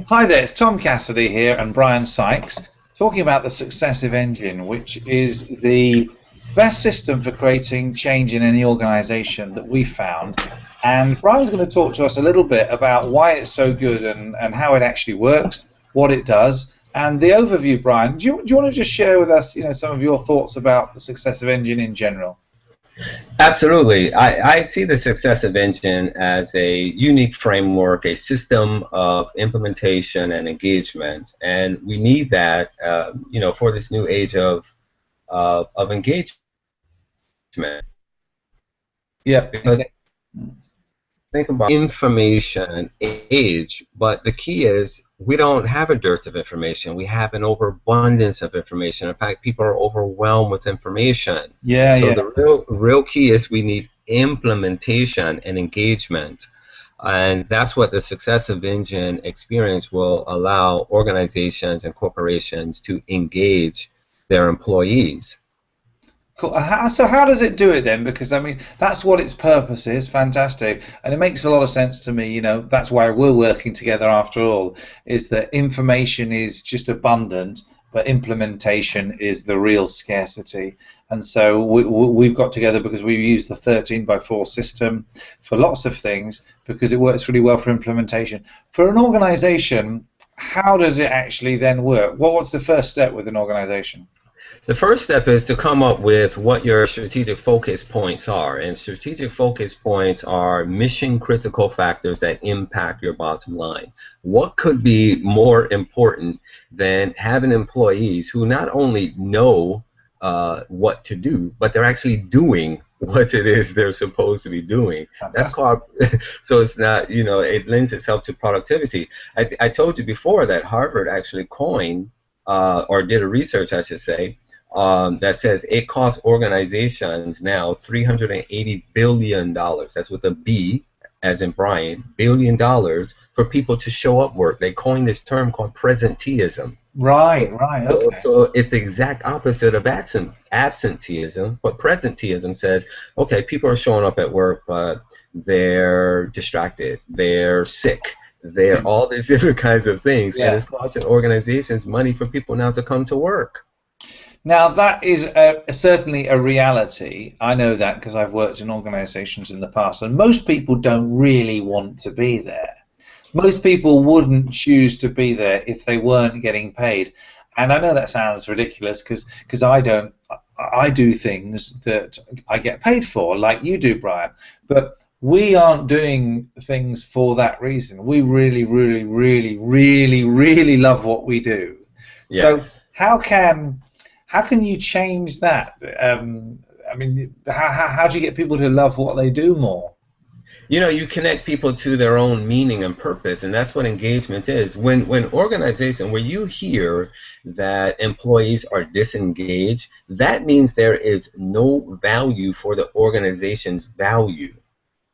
Hi there, it's Tom Cassidy here and Bryan Sykes talking about the Successive Engine, which is the best system for creating change in any organization that we found. And Bryan's going to talk to us a little bit about why it's so good and how it actually works, what it does, and the overview. Bryan, do you want to just share with us, some of your thoughts about the Successive Engine in general? Absolutely. I see the Successive Engine as a unique framework, a system of implementation and engagement, and we need that, for this new age of engagement. Yeah. Because think about information age, but the key is we don't have a dearth of information. We have an overabundance of information. In fact, people are overwhelmed with information. Yeah, So yeah. the real key is we need implementation and engagement. And that's what the Successive Engine experience will allow organizations and corporations to engage their employees. Cool. So how does it do it then? Because I mean, that's what its purpose is. Fantastic, and it makes a lot of sense to me. That's why we're working together after all. Is that information is just abundant, but implementation is the real scarcity. And so we've got together because we use the 13 by 4 system for lots of things because it works really well for implementation. For an organization, how does it actually then work? What's the first step with an organization? The first step is to come up with what your strategic focus points are. And strategic focus points are mission critical factors that impact your bottom line. What could be more important than having employees who not only know what to do, but they're actually doing what it is they're supposed to be doing. That's Fantastic. called, so it's not, it lends itself to productivity. I told you before that Harvard actually coined, or did a research, I should say, that says it costs organizations now $380 billion. That's with a B, as in Brian, $1 billion for people to show up work. They coined this term called presenteeism. Right, right, okay. So it's the exact opposite of absenteeism, but presenteeism says, okay, people are showing up at work, but they're distracted, they're sick, they're all these different kinds of things, and Yeah. it's costing organizations money for people now to come to work. Now that is certainly a reality. I know that because I've worked in organizations in the past, and most people don't really want to be there. Most people wouldn't choose to be there if they weren't getting paid. And I know that sounds ridiculous because I don't. I do things that I get paid for, like you do, Bryan. But we aren't doing things for that reason. We really, really, really, really, really love what we do. So Yes. how can you change that? I mean, how do you get people to love what they do more? You connect people to their own meaning and purpose, and that's what engagement is. When you hear that employees are disengaged, that means there is no value for the organization's value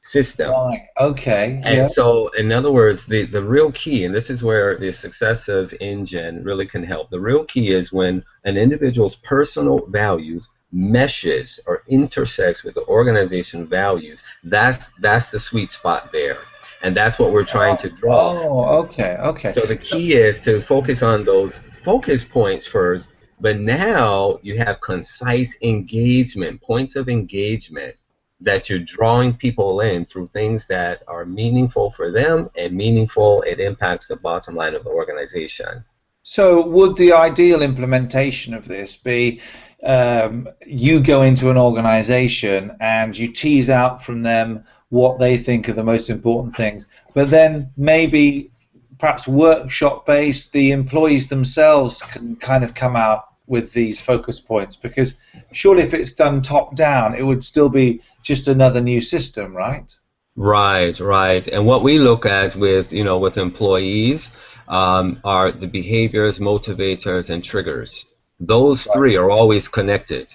system. Right. Okay. And Yeah. so, in other words, the real key, and this is where the Successive Engine really can help, the real key is when an individual's personal values meshes or intersects with the organization values. That's the sweet spot there. And that's what we're trying to draw. Oh. Okay. Okay. So the key is to focus on those focus points first, but now you have concise engagement, points of engagement that you're drawing people in through things that are meaningful for them and meaningful, it impacts the bottom line of the organization. So would the ideal implementation of this be you go into an organization and you tease out from them what they think are the most important things, but then maybe perhaps workshop based, the employees themselves can kind of come out with these focus points, because surely if it's done top down it would still be just another new system, right? Right, right. And what we look at with employees are the behaviors, motivators, and triggers. Those Right. three are always connected.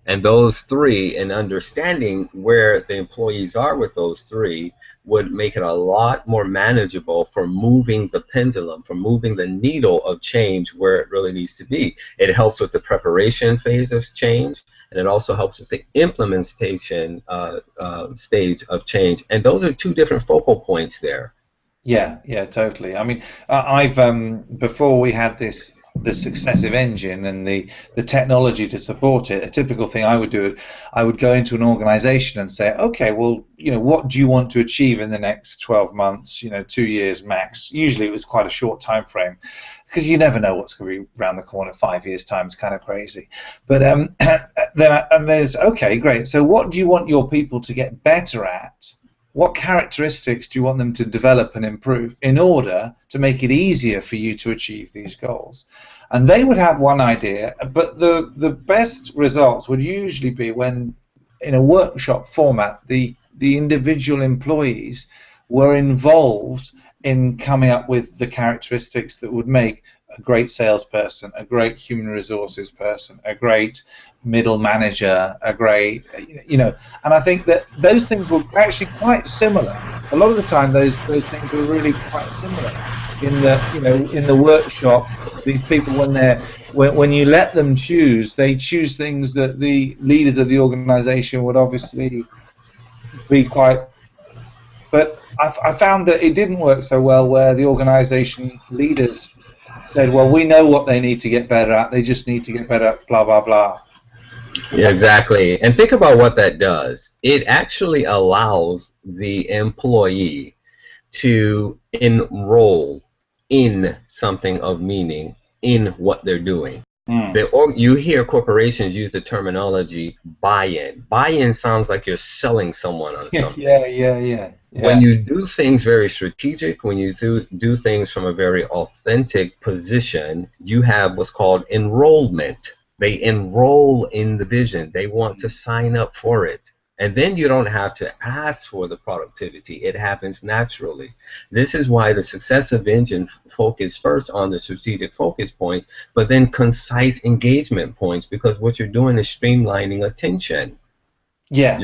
And those three, and understanding where the employees are with those three, would make it a lot more manageable for moving the pendulum, for moving the needle of change where it really needs to be. It helps with the preparation phase of change, and it also helps with the implementation stage of change. And those are two different focal points there. Yeah, yeah, totally. I mean, I've before we had the successive engine and the technology to support it. A typical thing I would do, I would go into an organization and say, okay, well, what do you want to achieve in the next 12 months? 2 years max. Usually, it was quite a short time frame because you never know what's going to be around the corner. 5 years time is kind of crazy. But and there's okay, great. So, what do you want your people to get better at? What characteristics do you want them to develop and improve in order to make it easier for you to achieve these goals? And they would have one idea, but the best results would usually be when, in a workshop format, the individual employees were involved in coming up with the characteristics that would make a great salesperson, a great human resources person, a great middle manager, a great, and I think that those things were actually quite similar. A lot of the time, those things were really quite similar. In the workshop, these people, when you let them choose, they choose things that the leaders of the organization would obviously be quite. But I found that it didn't work so well where the organization leaders said, well, we know what they need to get better at. They just need to get better at blah, blah, blah. Yeah, exactly. And think about what that does. It actually allows the employee to enroll in something of meaning in what they're doing. You hear corporations use the terminology buy-in. Buy-in sounds like you're selling someone on something. Yeah. When you do things very strategic, when you do things from a very authentic position, you have what's called enrollment. They enroll in the vision. They want to sign up for it. And then you don't have to ask for the productivity. It happens naturally. This is why the Successive Engine focus first on the strategic focus points, but then concise engagement points, because what you're doing is streamlining attention. Yeah.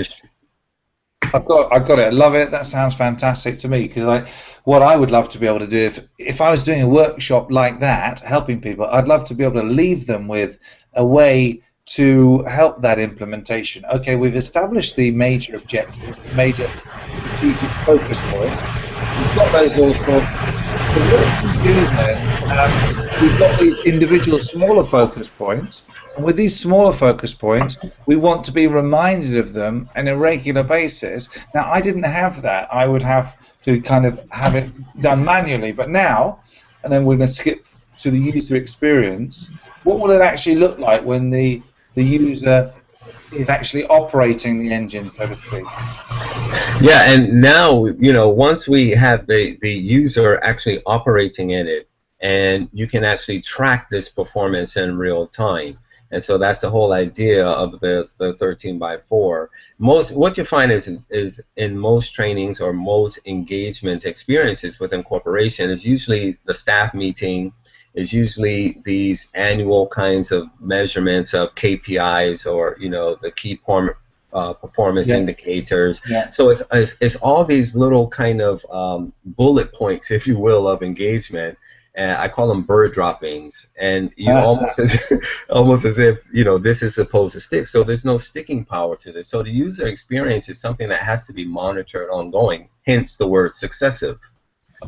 I've got it. I love it. That sounds fantastic to me, because what I would love to be able to do if I was doing a workshop like that, helping people, I'd love to be able to leave them with a way to help that implementation. Okay, we've established the major objectives, the major strategic focus points. We've got those all sorted. So what we do then, we've got these individual smaller focus points, and with these smaller focus points, we want to be reminded of them on a regular basis. Now, I didn't have that. I would have to kind of have it done manually, but now, and then we're going to skip to the user experience. What will it actually look like when the user is actually operating the engine, so to speak? Yeah, and now, once we have the user actually operating in it, and you can actually track this performance in real time. And so that's the whole idea of the 13x4. What you find is in most trainings or most engagement experiences within corporation is usually the staff meeting, is usually these annual kinds of measurements of KPIs, or the key performance indicators. Yeah. So it's all these little kind of bullet points, if you will, of engagement. And I call them bird droppings, and almost as if this is supposed to stick. So there's no sticking power to this. So the user experience is something that has to be monitored ongoing. Hence the word successive.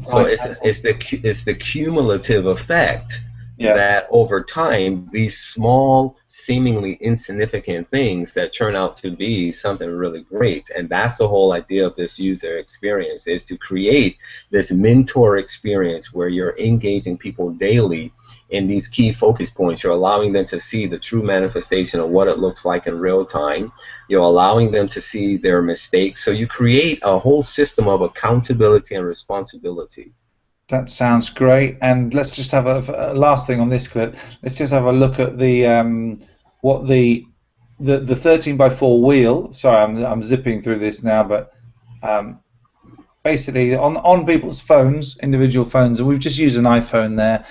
So it's the cumulative effect that over time, these small, seemingly insignificant things that turn out to be something really great. And that's the whole idea of this user experience, is to create this mentor experience where you're engaging people daily in these key focus points. You're allowing them to see the true manifestation of what it looks like in real time. You're allowing them to see their mistakes. So you create a whole system of accountability and responsibility. That sounds great. And let's just have a last thing on this clip. Let's just have a look at the what the 13x4 wheel. Sorry, I'm zipping through this now, but basically on people's phones, individual phones, and we've just used an iPhone there,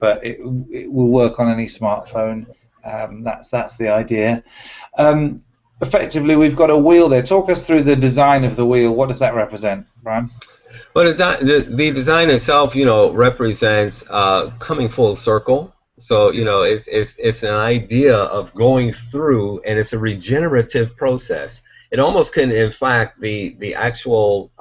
but it will work on any smartphone. That's the idea. Effectively, we've got a wheel there. Talk us through the design of the wheel. What does that represent, Bryan? Well, the design itself, represents coming full circle. So, it's an idea of going through, and it's a regenerative process. It almost can, in fact, the actual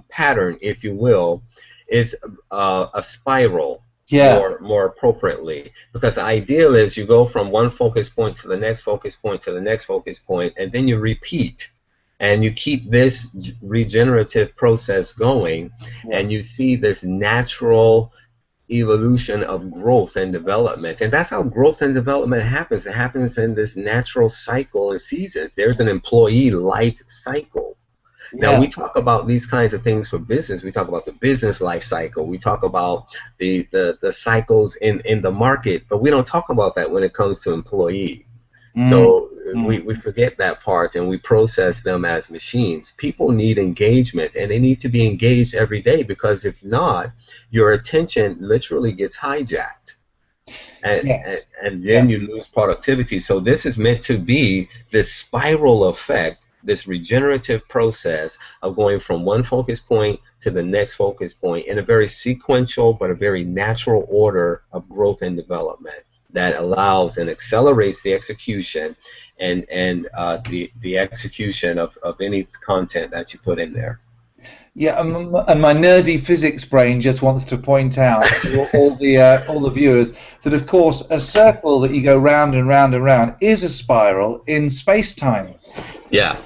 pattern, if you will, is a spiral. Yeah. More appropriately, because the ideal is you go from one focus point to the next focus point to the next focus point, and then you repeat, and you keep this regenerative process going, and you see this natural evolution of growth and development. And that's how growth and development happens. It happens in this natural cycle and seasons. There's an employee life cycle. Now, we talk about these kinds of things for business. We talk about the business life cycle. We talk about the cycles in the market, but we don't talk about that when it comes to employee. So we forget that part, and we process them as machines. People need engagement, and they need to be engaged every day, because if not, your attention literally gets hijacked. And then you lose productivity. So this is meant to be this spiral effect, this regenerative process of going from one focus point to the next focus point in a very sequential but a very natural order of growth and development that allows and accelerates the execution and the execution of any content that you put in there. Yeah, and my nerdy physics brain just wants to point out to all the viewers that, of course, a circle that you go round and round and round is a spiral in space-time. Yeah,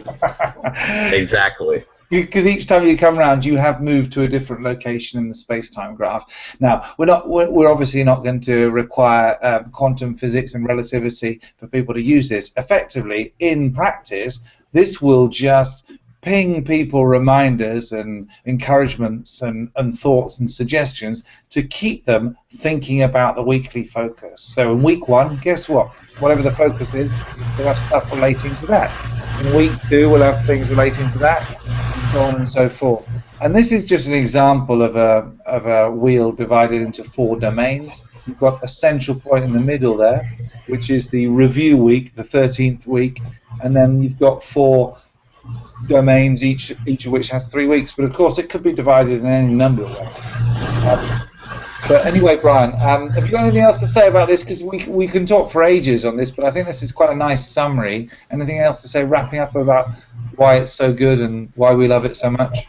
exactly. Because each time you come around, you have moved to a different location in the space-time graph. Now, we're obviously not going to require quantum physics and relativity for people to use this. Effectively, in practice, this will just ping people reminders and encouragements and thoughts and suggestions to keep them thinking about the weekly focus. So in week 1, guess what? Whatever the focus is, we'll have stuff relating to that. In week 2, we'll have things relating to that, and so on and so forth. And this is just an example of a wheel divided into 4 domains. You've got a central point in the middle there, which is the review week, the 13th week, and then you've got 4 domains, each of which has 3 weeks. But of course, it could be divided in any number of ways. But anyway, Bryan, have you got anything else to say about this? Because we can talk for ages on this, but I think this is quite a nice summary. Anything else to say, wrapping up about why it's so good and why we love it so much?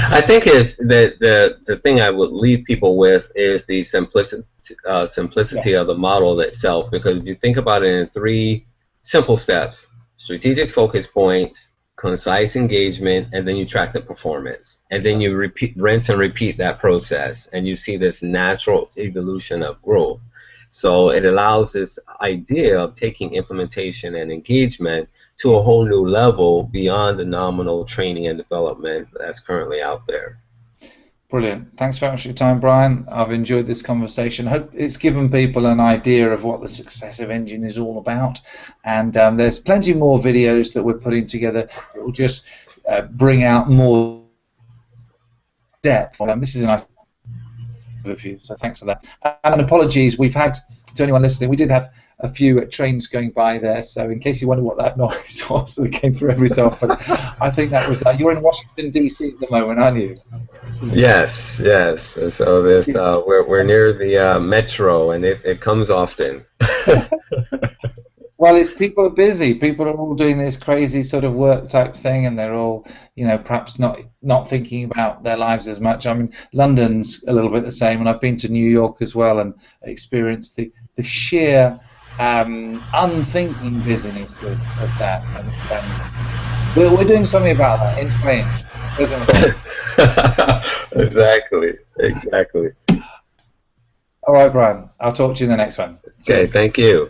I think is that the thing I would leave people with is the simplicity of the model itself. Because if you think about it in 3 simple steps: strategic focus points, concise engagement, and then you track the performance, and then you rinse and repeat that process, and you see this natural evolution of growth. So it allows this idea of taking implementation and engagement to a whole new level beyond the nominal training and development that's currently out there. Brilliant. Thanks very much for your time, Bryan. I've enjoyed this conversation. Hope it's given people an idea of what the Successive Engine is all about. And there's plenty more videos that we're putting together that will just bring out more depth. This is a nice overview, so thanks for that. And apologies, we've had, to anyone listening, we did have a few trains going by there, so in case you wonder what that noise was that came through every so often, I think that was, you're in Washington, D.C. at the moment, aren't you? Yes, yes. So this we're near the metro, and it comes often. Well, people are busy. People are all doing this crazy sort of work type thing, and they're all, perhaps not thinking about their lives as much. I mean, London's a little bit the same, and I've been to New York as well and experienced the sheer unthinking busyness of that. And we're doing something about that in Spain, isn't it? Exactly. All right, Bryan. I'll talk to you in the next one. Okay, thank you.